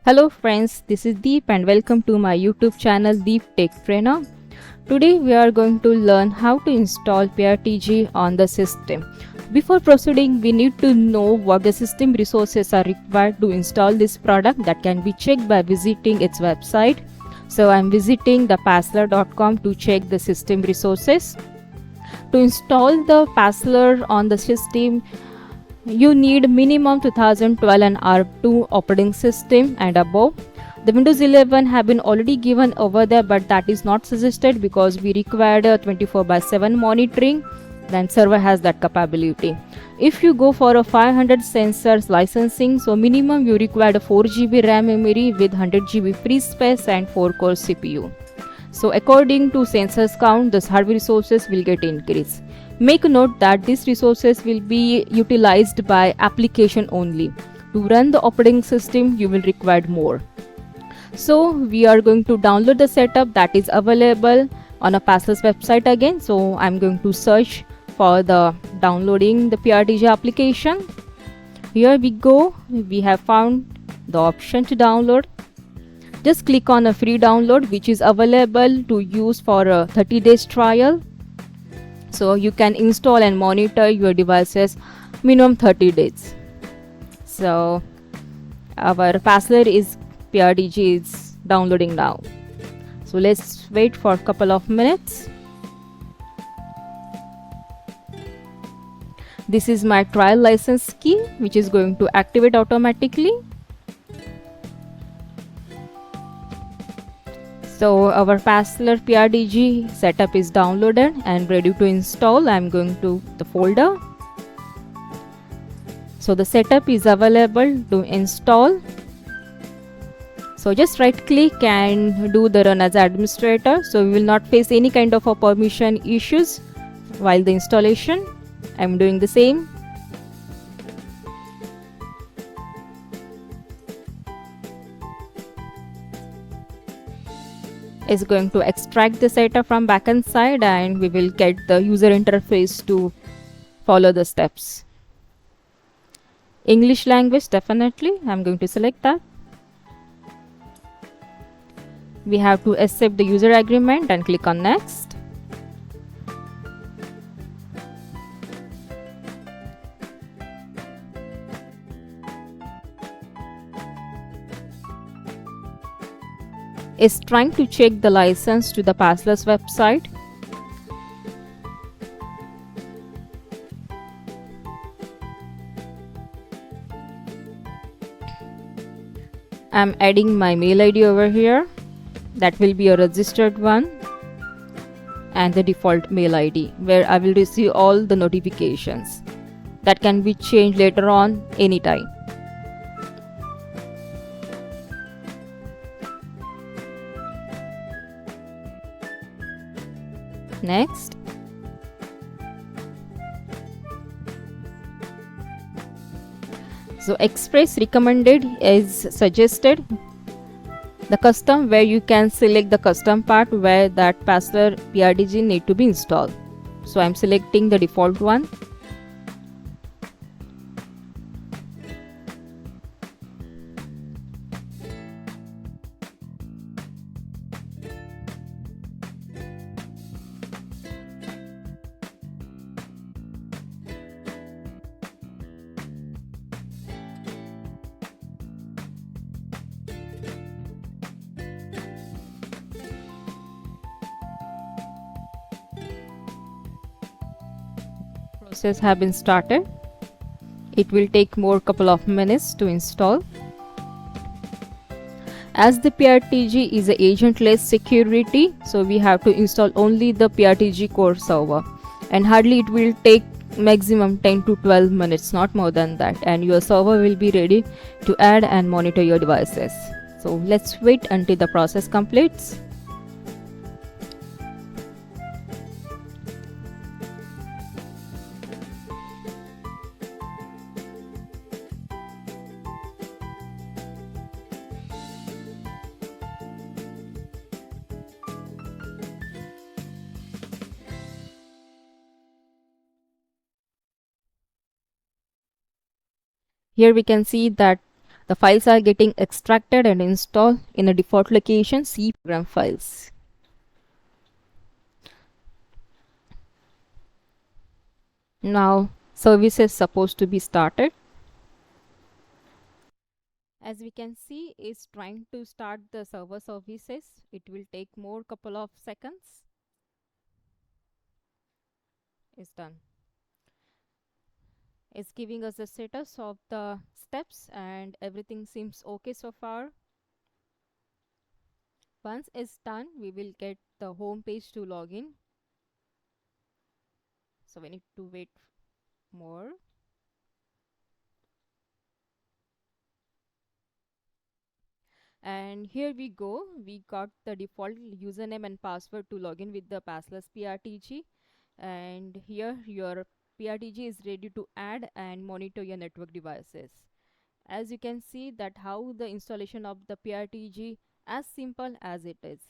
Hello friends, this is Deep and welcome to my YouTube channel Deep Tech Trainer. Today we are going to learn how to install PRTG on the system. Before proceeding, we need to know what the system resources are required to install this product that can be checked by visiting its website. So I'm visiting the Passler.com to check the system resources. To install the Passler on the system, you need minimum 2012 and R2 operating system and above. The Windows 11 have been already given over there, but that is not suggested because we require a 24/7 monitoring. Then server has that capability. If you go for a 500 sensors licensing, so minimum you require a 4 GB RAM memory with 100 GB free space and 4 core CPU. So according to sensors count, the hardware resources will get increased. Make note that these resources will be utilized by application only. To run the operating system, you will require more. So we are going to download the setup that is available on a Passler's website again. So I'm going to search for the downloading the PRTG application. Here we go. We have found the option to download. Just click on a free download which is available to use for a 30 days trial. So you can install and monitor your devices minimum 30 days. So our Passler is PRTG is downloading now. So let's wait for a couple of minutes. This is my trial license key which is going to activate automatically. So our Passler PRTG setup is downloaded and ready to install. I'm going to the folder. So the setup is available to install. So just right click and do the run as administrator. So we will not face any kind of a permission issues while the installation. I'm doing the same. Is going to extract the setup from backend side and we will get the user interface to follow the steps. English language, definitely I'm going to select that. We have to accept the user agreement and click on next. Is trying to check the license to the Passler's website. I'm adding my mail ID over here. That will be a registered one and the default mail ID where I will receive all the notifications. That can be changed later on anytime. Next. So express recommended is suggested. The custom where you can select the custom part where that Passler PRTG need to be installed. So I'm selecting the default one. Process have been started. It will take more couple of minutes to install. As the PRTG is a agentless security, so we have to install only the PRTG core server and hardly it will take maximum 10 to 12 minutes, not more than that, and your server will be ready to add and monitor your devices. So let's wait until the process completes. Here we can see that The files are getting extracted and installed in a default location, C program files. Now service is supposed to be started. As we can see, is trying to start the server services. It will take more couple of seconds. It's done. It's giving us the status of the steps and everything seems okay so far. Once it's done, we will get the home page to log in. So we need to wait more. And here we go. We got the default username and password to log in with the passless PRTG. And here your PRTG is ready to add and monitor your network devices. As you can see that how the installation of the PRTG as simple as it is.